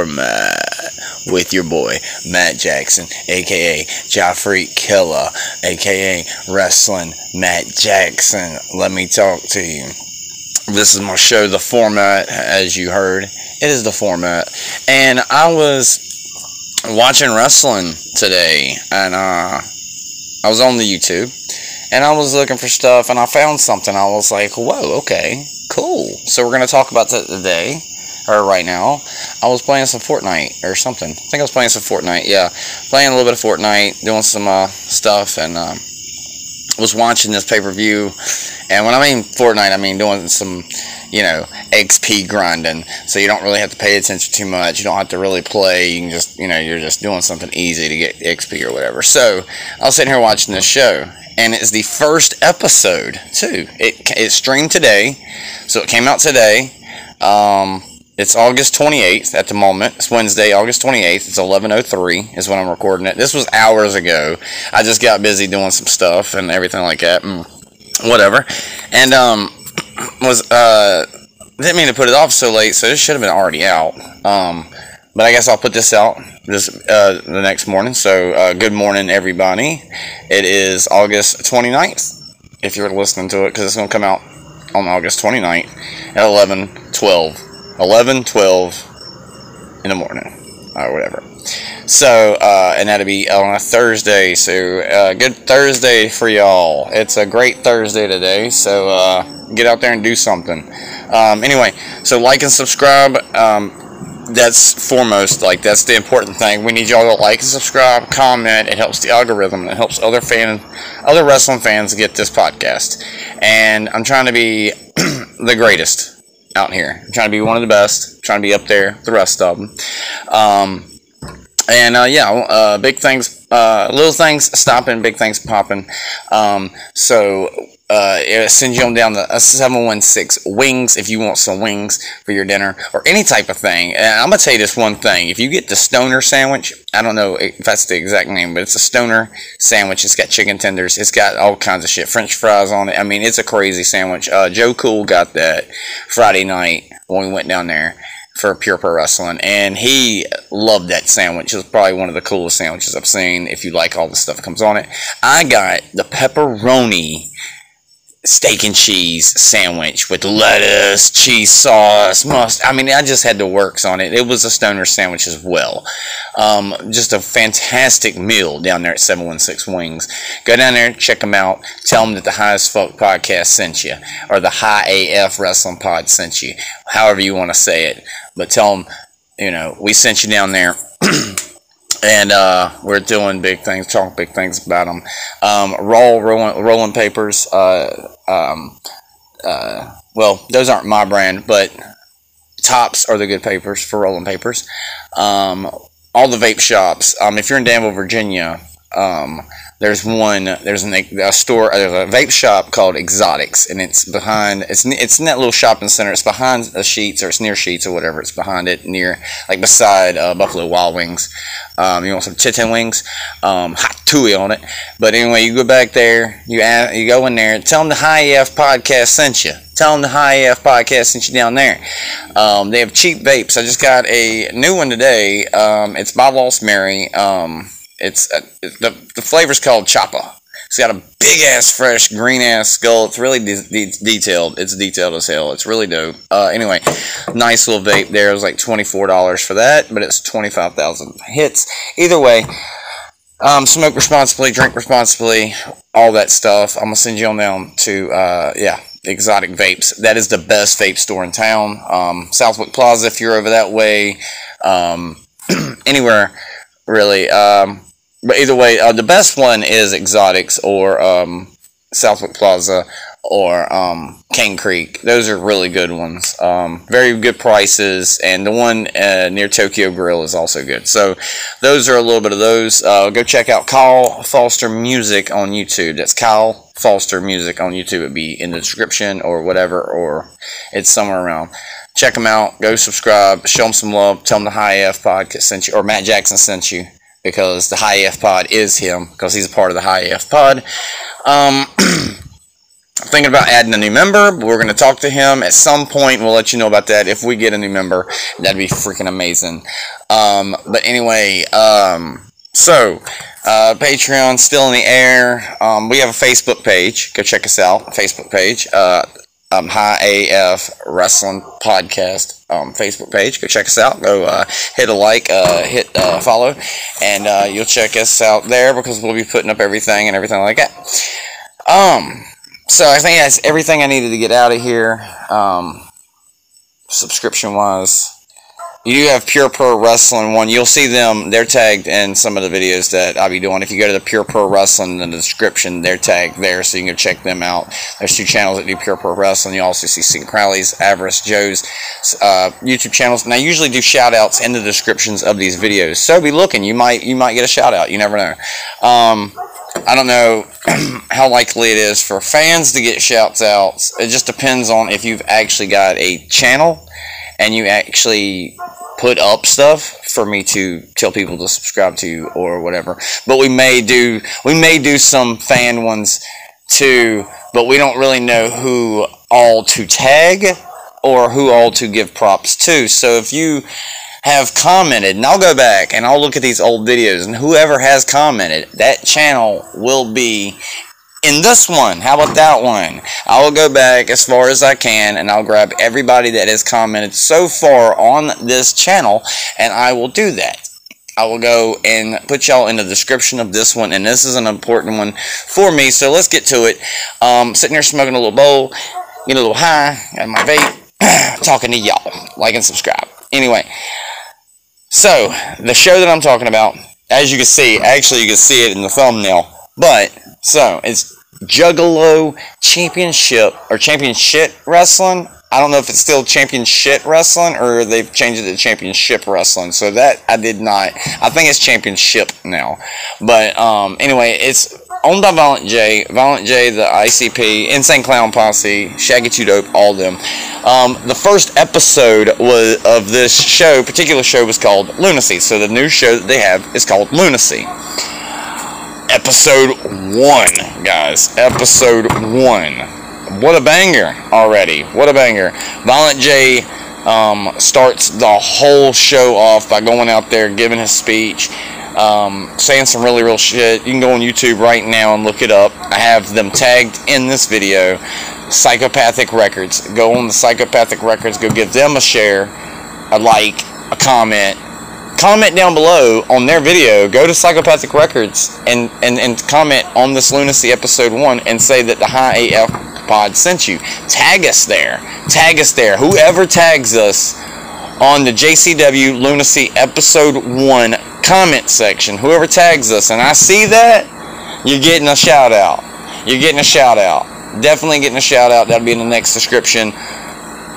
Formatt with your boy Matt Jackson, aka Joffrey Killer, aka Wrestling Matt Jackson. Let me talk to you. This is my show, The Formatt, as you heard. It is The Formatt. And I was watching wrestling today, and I was on the YouTube, and I was looking for stuff, and I found something. I was like, whoa, okay, cool. So we're going to talk about that today, or right now. I was playing some Fortnite or something. I think I was playing some Fortnite, yeah. Playing a little bit of Fortnite, doing some stuff, and was watching this pay-per-view. And when I mean Fortnite, I mean doing some, XP grinding. So you don't really have to pay attention too much. You don't have to really play. You can just, you're just doing something easy to get XP or whatever. So I was sitting here watching this show, and it's the first episode too. It streamed today, so it came out today. It's August 28th at the moment. It's Wednesday, August 28th. It's 11:03 is when I'm recording it. This was hours ago. I just got busy doing some stuff and everything like that, and whatever. And didn't mean to put it off so late, so this should have been already out. But I guess I'll put this out the next morning. So good morning, everybody. It is August 29th, if you're listening to it, because it's going to come out on August 29th at 11:12 in the morning, or whatever. So, and that'll be on a Thursday. So, good Thursday for y'all. It's a great Thursday today. So, get out there and do something. Anyway, so like and subscribe. That's foremost. Like, that's the important thing. We need y'all to like and subscribe, comment. It helps the algorithm. It helps other wrestling fans get this podcast. And I'm trying to be the greatest out here. I'm trying to be one of the best. I'm trying to be up there, the rest of them. Big things, little things stopping, big things popping. It sends you on down the 716 Wings if you want some wings for your dinner or any type of thing. And I'm going to tell you this one thing. If you get the Stoner sandwich, I don't know if that's the exact name, but it's a Stoner sandwich. It's got chicken tenders. It's got all kinds of shit. French fries on it. I mean, it's a crazy sandwich. Joe Cool got that Friday night when we went down there for Pure Pro Wrestling, and he loved that sandwich. It was probably one of the coolest sandwiches I've seen, if you like all the stuff that comes on it. I got the pepperoni steak and cheese sandwich with lettuce, cheese sauce, mustard. I mean, I just had the works on it. It was a Stoner sandwich as well. Just a fantastic meal down there at 716 Wings. Go down there, check them out. Tell them that the High as Fuck podcast sent you, or the High AF Wrestling Pod sent you, however you want to say it. But tell them, we sent you down there. And we're doing big things, talking big things about them. Rolling papers. Those aren't my brand, but Tops are the good papers for rolling papers. All the vape shops. If you're in Danville, Virginia, there's a vape shop called Exotics, and it's in that little shopping center. It's behind the Sheets, or it's near Sheets, or whatever. It's behind it, beside Buffalo Wild Wings. You want some chicken wings, hot tui on it. But anyway, you go back there, you go in there, tell them the High AF podcast sent you. Tell them the High AF podcast sent you down there. They have cheap vapes. I just got a new one today. It's by Lost Mary. The flavor's called Choppa. It's got a big ass, fresh, green ass skull. It's really detailed. It's detailed as hell. It's really dope. Anyway, nice little vape there. It was like $24 for that, but it's 25,000 hits. Either way, smoke responsibly, drink responsibly, all that stuff. I'm gonna send you on down to Exotic Vapes. That is the best vape store in town. Southwick Plaza, if you're over that way. Anywhere really. But either way, the best one is Exotics, or Southwick Plaza, or Cane Creek. Those are really good ones. Very good prices, and the one near Tokyo Grill is also good. So those are a little bit of those. Go check out Kyle Foster Music on YouTube. That's Kyle Foster Music on YouTube. It'd be in the description or whatever, or it's somewhere around. Check them out. Go subscribe. Show them some love. Tell them the High AF podcast sent you, or Matt Jackson sent you. Because the High AF Pod is him, because he's a part of the High AF Pod. thinking about adding a new member, but we're going to talk to him at some point. We'll let you know about that if we get a new member. That'd be freaking amazing. But anyway, Patreon still in the air. We have a Facebook page. Go check us out. Facebook page. High AF Wrestling Podcast Facebook page. Go check us out. Go hit a like, hit follow, and you'll check us out there because we'll be putting up everything and everything like that. So I think that's everything I needed to get out of here, subscription-wise. You do have Pure Pro Wrestling one. You'll see them. They're tagged in some of the videos that I'll be doing. If you go to the Pure Pro Wrestling in the description, they're tagged there, so you can go check them out. There's 2 channels that do Pure Pro Wrestling. You also see St. Crowley's, Avarice, Joe's YouTube channels. And I usually do shout-outs in the descriptions of these videos. So be looking. You might get a shout-out. You never know. I don't know how likely it is for fans to get shouts outs. It just depends on if you've actually got a channel and you actually put up stuff for me to tell people to subscribe to or whatever. But we may do some fan ones too, but we don't really know who all to tag or who all to give props to. So if you have commented, and I'll go back and I'll look at these old videos, and whoever has commented, that channel will be in this one. How about that one? I will go back as far as I can, and I'll grab everybody that has commented so far on this channel, and I will do that. I will go and put y'all in the description of this one, and this is an important one for me, so let's get to it. Sitting here smoking a little bowl, getting a little high, got my vape, talking to y'all. Like and subscribe. Anyway, so the show that I'm talking about, as you can see, actually you can see it in the thumbnail, but so it's Juggalo Championship or Championship Wrestling. I don't know if it's still Championship Wrestling or they've changed it to Championship Wrestling. So that I did not. I think it's Championship now. But anyway, it's owned by Violent J, the ICP, Insane Clown Posse, Shaggy 2 Dope, all of them. The first episode of this particular show was called Lunacy. So the new show that they have is called Lunacy. Episode 1, guys. Episode 1. What a banger already. What a banger. Violent J starts the whole show off by going out there, giving his speech, saying some really real shit. You can go on YouTube right now and look it up. I have them tagged in this video. Psychopathic Records. Go on the Psychopathic Records. Go give them a share, a like, a comment. Comment down below on their video. Go to Psychopathic Records and comment on this Lunacy episode 1 and say that the High AF Pod sent you. Tag us there. Tag us there. Whoever tags us on the JCW Lunacy episode 1 comment section, whoever tags us, and I see that, you're getting a shout out. You're getting a shout out. Definitely getting a shout out. That'll be in the next description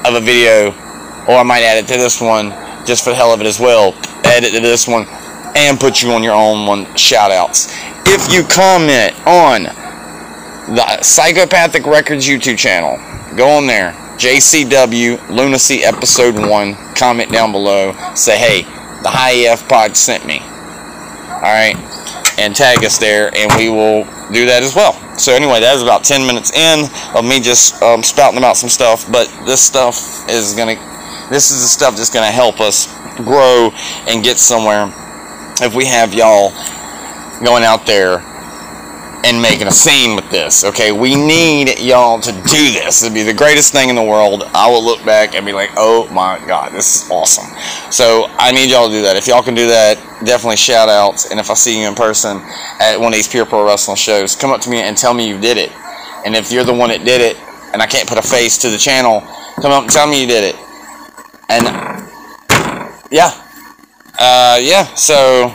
of a video, or I might add it to this one just for the hell of it as well. Edit to this one and put you on your own one shout outs. If you comment on the Psychopathic Records YouTube channel, go on there, JCW Lunacy episode 1, comment down below, say hey, the High AF Pod sent me, alright, and tag us there, and we will do that as well. So anyway, that is about 10 minutes in of me just spouting about some stuff, but this stuff is this is the stuff that's gonna help us grow and get somewhere if we have y'all going out there and making a scene with this. Okay, we need y'all to do this. It'd be the greatest thing in the world. I will look back and be like, oh my god, this is awesome. So I need y'all to do that. If y'all can do that, definitely shout outs. And if I see you in person at one of these Pure Pro Wrestling shows, come up to me and tell me you did it. And if you're the one that did it and I can't put a face to the channel, come up and tell me you did it. And so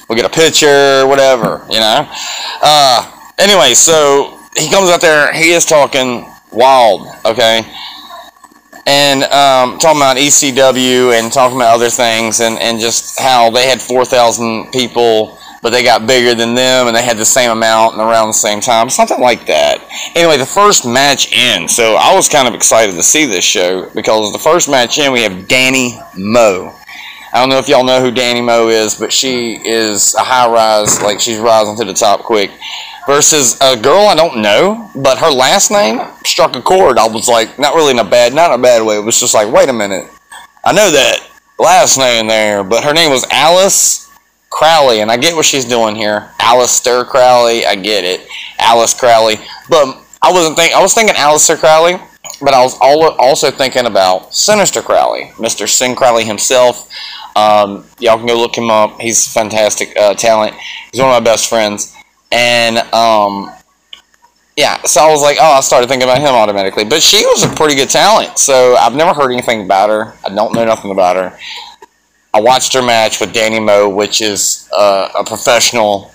we'll get a picture, whatever, you know. Anyway, so he comes out there, he is talking wild, okay, and talking about ECW and talking about other things, and just how they had 4,000 people, but they got bigger than them, and they had the same amount and around the same time, something like that. Anyway, the first match in, so I was kind of excited to see this show, because the first match in, we have Danny Moe. I don't know if y'all know who Danny Moe is, but she is a high rise, like she's rising to the top quick. versus a girl I don't know, but her last name struck a chord. I was like, not in a bad way. It was just like, wait a minute, I know that last name there, but her name was Alice Crowley, and I get what she's doing here. Alistair Crowley, I get it, Alice Crowley, but I was thinking Alistair Crowley, but I was also thinking about Sinister Crowley, Mr. Sin Crowley himself. Y'all can go look him up. He's a fantastic talent. He's one of my best friends. And, yeah, so I was like, oh, I started thinking about him automatically. But she was a pretty good talent, so I've never heard anything about her. I don't know nothing about her. I watched her match with Danny Moe, which is a professional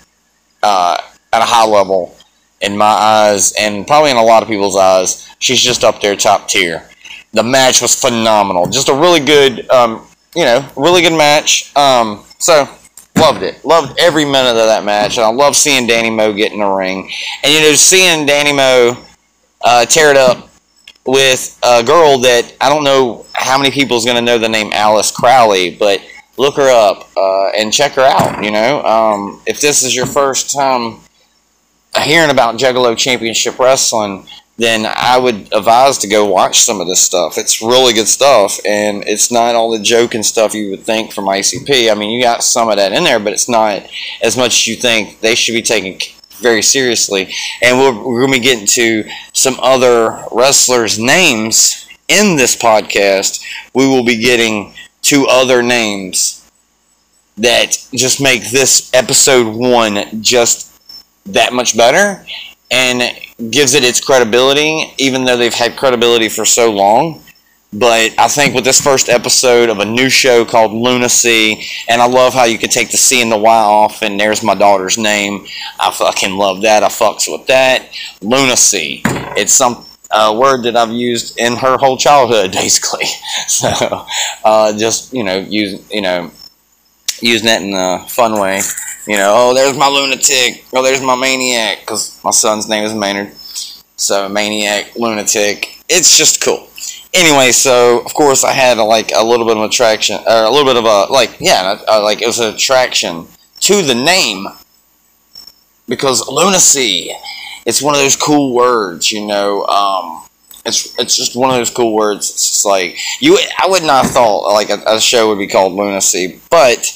at a high level in my eyes, and probably in a lot of people's eyes. She's just up there, top tier. The match was phenomenal. Just a really good, really good match. So, loved it. Loved every minute of that match, and I love seeing Danny Moe get in the ring. And, seeing Danny Moe tear it up with a girl that I don't know how many people is going to know the name Alice Crowley, but look her up and check her out, if this is your first time hearing about Juggalo Championship Wrestling, then I would advise to go watch some of this stuff. It's really good stuff, and it's not all the joking stuff you would think from ICP. I mean, you got some of that in there, but it's not as much as you think. They should be taken very seriously. And we're going to be getting to some other wrestlers' names in this podcast. We will be getting to other names that just make this episode 1 just that much better and gives it its credibility, even though they've had credibility for so long. But I think with this first episode of a new show called Lunacy, and I love how you can take the C and the Y off, and there's my daughter's name. I fucking love that. I fucks with that. Lunacy. It's some word that I've used in her whole childhood, basically. So, just, using that in a fun way. Oh, there's my lunatic. Oh, there's my maniac, because my son's name is Maynard. So, maniac, lunatic. It's just cool. Anyway, so, of course, I had, a little bit of attraction, or a little bit of it was an attraction to the name, because lunacy, it's one of those cool words, it's just one of those cool words. It's just like, I would not have thought, a show would be called Lunacy, but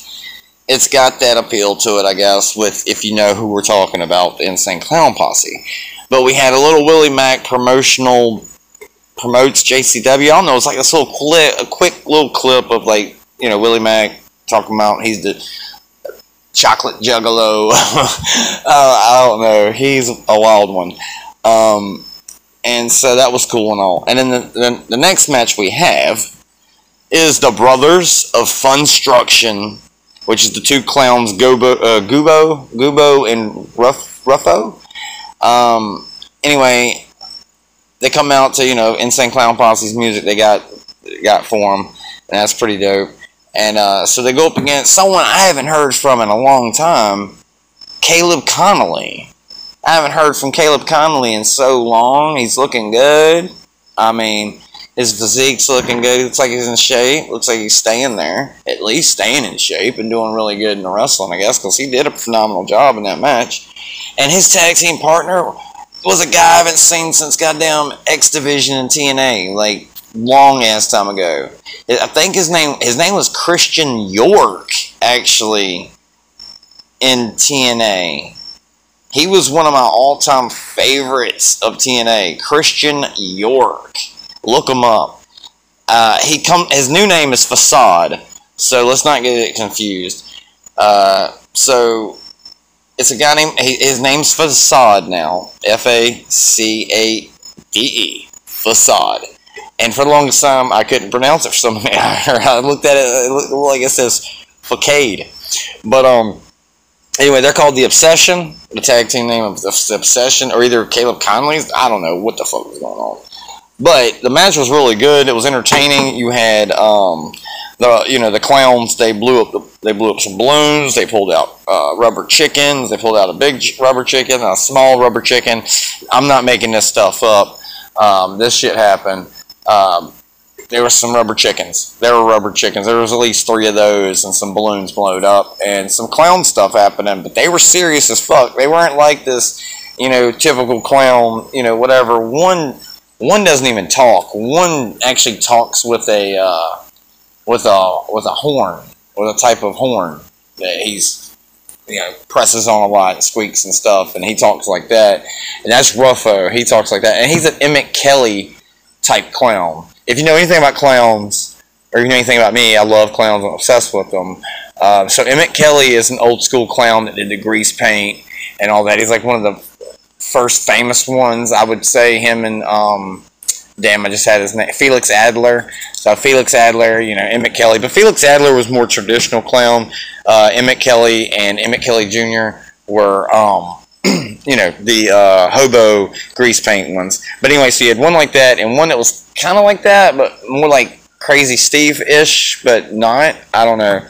it's got that appeal to it, I guess, if you know who we're talking about, the Insane Clown Posse. But we had a little Willie Mack promotes JCW. I don't know, it's like this little clip, a quick little clip of Willie Mack talking about he's the chocolate juggalo. I don't know, he's a wild one. And so that was cool and all. And then the next match we have is the Brothers of Funstruction, which is the two clowns, Gubo and Ruffo. Anyway, they come out to, Insane Clown Posse's music they got for them, and that's pretty dope. And so they go up against someone I haven't heard from in a long time, Caleb Connolly. I haven't heard from Caleb Connolly in so long. He's looking good. I mean, his physique's looking good. Looks like he's in shape. Looks like he's staying there. At least staying in shape and doing really good in the wrestling, I guess, because he did a phenomenal job in that match. And his tag team partner was a guy I haven't seen since goddamn X Division and TNA, long ass time ago. I think his name was Christian York, actually, in TNA. He was one of my all-time favorites of TNA, Christian York. Look him up. His new name is Facade, so let's not get it confused. So it's a guy named, his name's Facade now, F-A-C-A-D-E, Facade. And for the longest time, I couldn't pronounce it for some reason. I looked at it, it looked like it says Facade. But anyway, they're called The Obsession, the tag team name of The Obsession, or either Caleb Conley's. I don't know what the fuck was going on. But the match was really good. It was entertaining. You had the clowns. They blew up some balloons. They pulled out rubber chickens. They pulled out a big rubber chicken, a small rubber chicken. I'm not making this stuff up. This shit happened. There were some rubber chickens. There were rubber chickens. There was at least 3 of those, and some balloons blowed up, and some clown stuff happening. But they were serious as fuck. They weren't like this typical clown, whatever. One doesn't even talk. One actually talks with a horn, with a type of horn that he's presses on a lot, squeaks and stuff, and he talks like that. And that's Ruffo. He talks like that, and he's an Emmett Kelly type clown. If you know anything about clowns, or you know anything about me, I love clowns. I'm obsessed with them. So Emmett Kelly is an old school clown that did the grease paint and all that. He's like one of the first famous ones, I would say. Him and I just had his name, Felix Adler. So Felix Adler, Emmett Kelly, but Felix Adler was more traditional clown. Emmett Kelly and Emmett Kelly Jr. were the hobo grease paint ones. But anyway, so you had one like that and one that was kind of like that, but more like Crazy Steve-ish, but not. I don't know.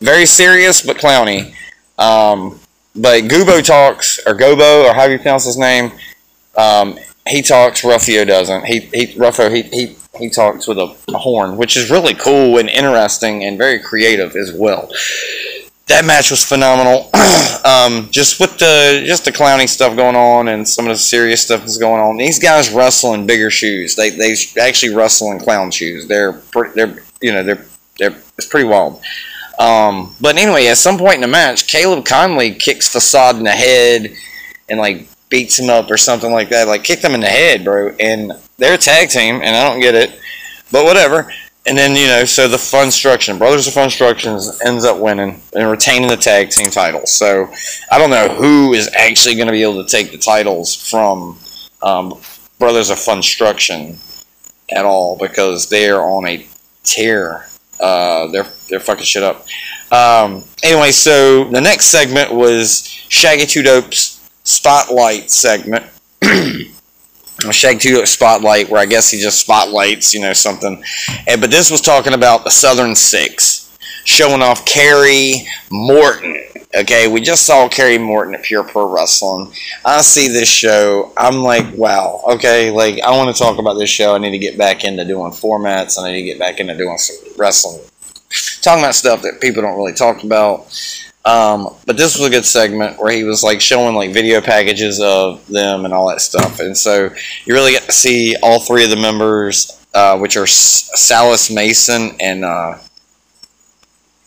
Very serious, but clowny. But Gubo talks, or Gobo, or however you pronounce his name. He talks. Ruffio doesn't. He talks with a horn, which is really cool and interesting and very creative as well. That match was phenomenal. Just with the clowny stuff going on and some of the serious stuff that's going on. These guys wrestle in bigger shoes. They actually wrestle in clown shoes. It's pretty wild. But anyway, at some point in the match, Caleb Conley kicks Facade in the head and beats him up or something like that. Kicked him in the head, bro. And they're a tag team, and I don't get it, but whatever. And then, so the Funstruction, Brothers of Funstruction, ends up winning and retaining the tag team titles. So I don't know who is actually going to be able to take the titles from Brothers of Funstruction at all, because they're on a tear. They're fucking shit up. Anyway, so the next segment was Shaggy Two Dope's Spotlight segment. Shaggy Two Dope Spotlight, where I guess he just spotlights, something. But this was talking about the Southern Six, showing off Kerry Morton. Okay, we just saw Kerry Morton at Pure Pro Wrestling. I see this show, I'm like, wow. Okay, I want to talk about this show. I need to get back into doing formats. I need to get back into doing some wrestling. Talking about stuff that people don't really talk about. But this was a good segment where he was showing video packages of them and all that stuff. And so you really get to see all three of the members, which are Salas Mason and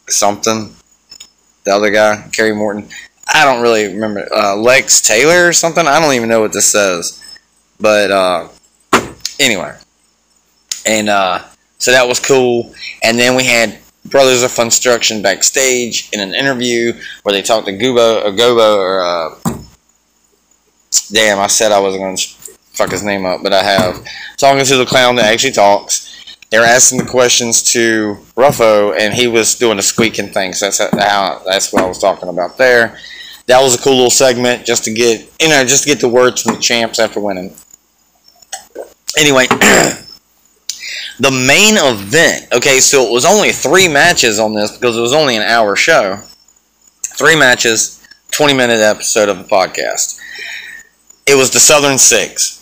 something. The other guy, Kerry Morton. I don't really remember. Lex Taylor or something? I don't even know what this says. But anyway. And so that was cool. And then we had Brothers of Funstruction backstage in an interview where they talked to Gobo, or damn, I said I wasn't going to fuck his name up, but I have. Talking to the clown that actually talks. They were asking the questions to Ruffo, and he was doing the squeaking thing. So that's what I was talking about there. That was a cool little segment just to get the words from the champs after winning. Anyway, the main event. Okay, so it was only 3 matches on this because it was only an hour show. 3 matches, 20-minute episode of the podcast. It was the Southern Six.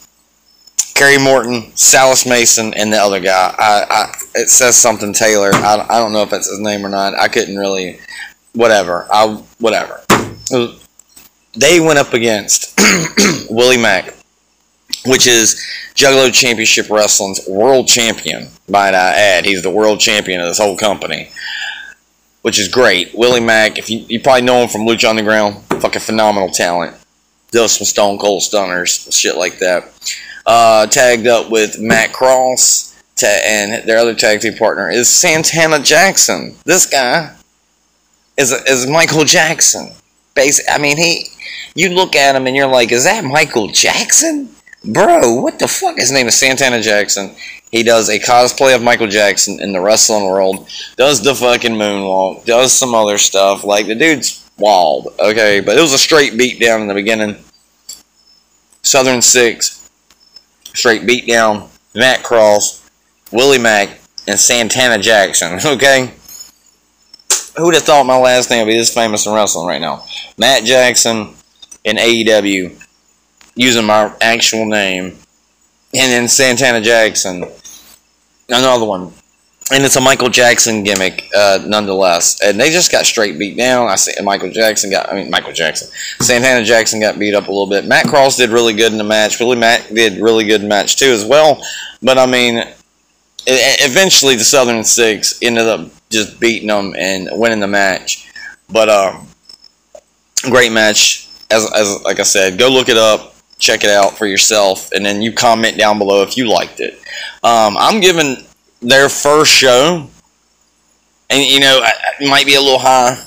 Kerry Morton, Salas Mason, and the other guy. It says something Taylor. I don't know if that's his name or not. I couldn't really. Whatever. They went up against Willie Mack, which is Juggalo Championship Wrestling's world champion, might I add. He's the world champion of this whole company, which is great. Willie Mack, if you probably know him from Lucha Underground, fucking phenomenal talent. Does some Stone Cold Stunners, shit like that. Tagged up with Matt Cross, and their other tag team partner is Santana Jackson. This guy is Michael Jackson. You look at him and you're like, is that Michael Jackson? Bro, what the fuck? His name is Santana Jackson. He does a cosplay of Michael Jackson in the wrestling world, does the fucking moonwalk, does some other stuff. The dude's wild, okay? But it was a straight beat down in the beginning. Southern Six. Straight beat down, Matt Cross, Willie Mack, and Santana Jackson, okay? Who would have thought my last name would be this famous in wrestling right now? Matt Jackson in AEW, using my actual name. And then Santana Jackson, another one, And it's a Michael Jackson gimmick, nonetheless. And they just got straight beat down. Michael Jackson. Santana Jackson got beat up a little bit. Matt Cross did really good in the match. Matt did really good in the match too as well. But I mean, eventually the Southern Six ended up just beating them and winning the match. But great match. As like I said, go look it up, check it out for yourself, and then you comment down below if you liked it. I'm giving their first show, and it might be a little high,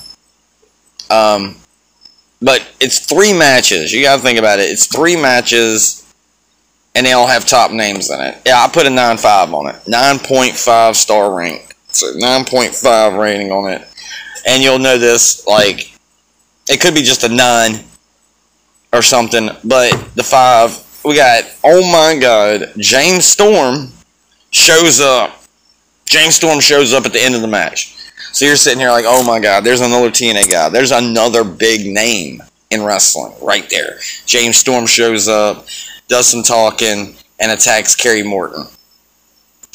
but it's 3 matches. You gotta think about it. It's 3 matches, and they all have top names in it. Yeah, I put a 9.5 on it. 9.5 star rank. So 9.5 rating on it. And you'll know this, like, it could be just a 9 or something, but the 5, we got, oh my god, James Storm shows up. James Storm shows up at the end of the match. So you're sitting here like, oh my god, there's another TNA guy. There's another big name in wrestling right there. James Storm shows up, does some talking, and attacks Kerry Morton.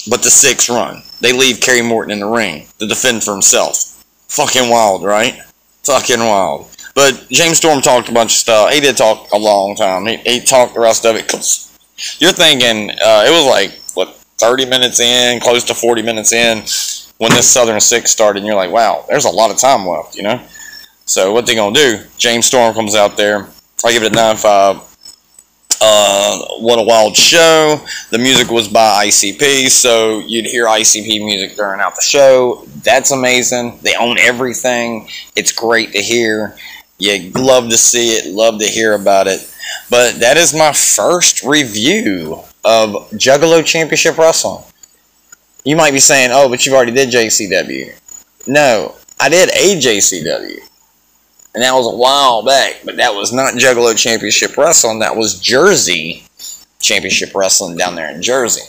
But the 6 run. They leave Kerry Morton in the ring to defend for himself. Fucking wild, right? Fucking wild. But James Storm talked a bunch of stuff. He did talk a long time. He talked the rest of it. Cause you're thinking, it was like, 30 minutes in, close to 40 minutes in, when this Southern Six started, and you're like, wow, there's a lot of time left, So what they gonna do? James Storm comes out there. I give it a 9.5. What a wild show. The music was by ICP, so you'd hear ICP music during out the show. That's amazing. They own everything. It's great to hear. You love to see it, love to hear about it. But that is my first review of Juggalo Championship Wrestling. You might be saying, oh, but you've already did JCW. No, I did a JCW. And that was a while back, but that was not Juggalo Championship Wrestling. That was Jersey Championship Wrestling down there in Jersey.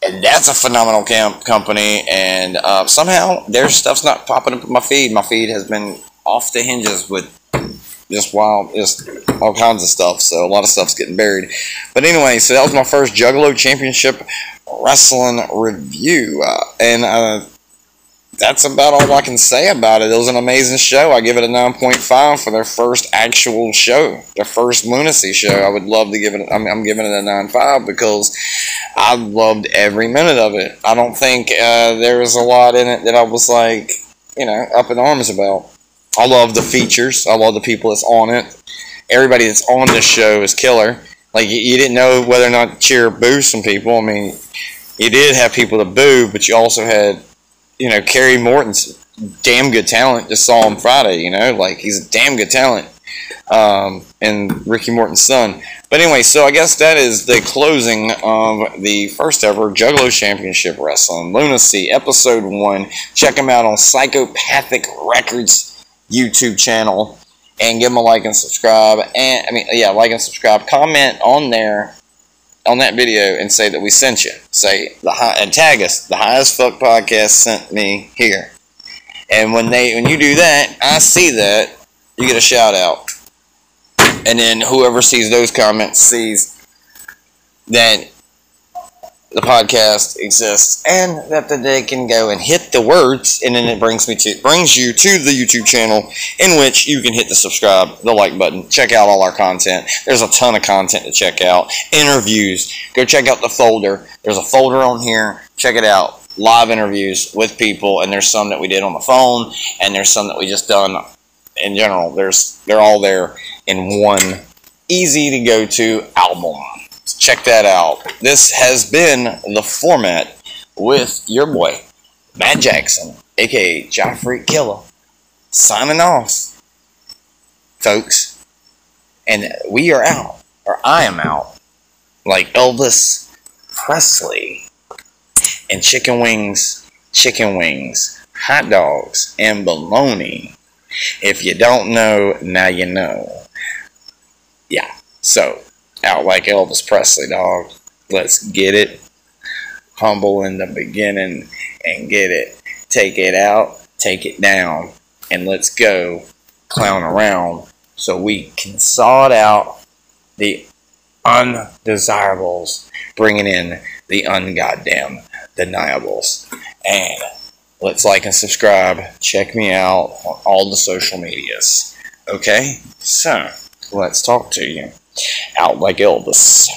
And that's a phenomenal company, and somehow their stuff's not popping up in my feed. My feed has been off the hinges with just all kinds of stuff, so a lot of stuff's getting buried. But anyway, so that was my first Juggalo Championship Wrestling review, and that's about all I can say about it. It was an amazing show. I give it a 9.5 for their first actual show, their first Lunacy show. I would love to give it, I'm giving it a 9.5 because I loved every minute of it. I don't think there was a lot in it that I was like, up in arms about. I love the features. I love the people that's on it. Everybody that's on this show is killer. Like, you didn't know whether or not to cheer or boo some people. I mean, you did have people to boo, but you also had, Kerry Morton's damn good talent. Just saw him Friday, like, he's a damn good talent. And Ricky Morton's son. But anyway, so I guess that is the closing of the first ever Juggalo Championship Wrestling Lunacy Episode 1. Check them out on Psychopathic Records YouTube channel, and give them a like and subscribe, and like and subscribe. Comment on there, on that video, and say that we sent you. And tag us. The High as Fuck Podcast sent me here. And when you do that, I see that, you get a shout out. And then whoever sees those comments sees that the podcast exists, and that they can go and hit the words, and then it brings you to the YouTube channel, in which you can hit the subscribe, the like button, check out all our content. There's a ton of content to check out. Interviews, go check out the folder. There's a folder on here, check it out. Live interviews with people, and there's some that we did on the phone, and there's some that we just done in general. They're all there in one easy to go to album. Check that out. This has been The Format with your boy, Matt Jackson, a.k.a. Joffrey Killer, signing off, folks. And we are out, or I am out, like Elvis Presley. And chicken wings, hot dogs, and bologna. If you don't know, now you know. Yeah, so, out like Elvis Presley, dog. Let's get it. Humble in the beginning and get it. Take it out, take it down, and let's go clown around so we can sort out the undesirables, bringing in the ungoddamn deniables. And let's like and subscribe. Check me out on all the social medias. Okay? So, let's talk to you. Out like Elvis.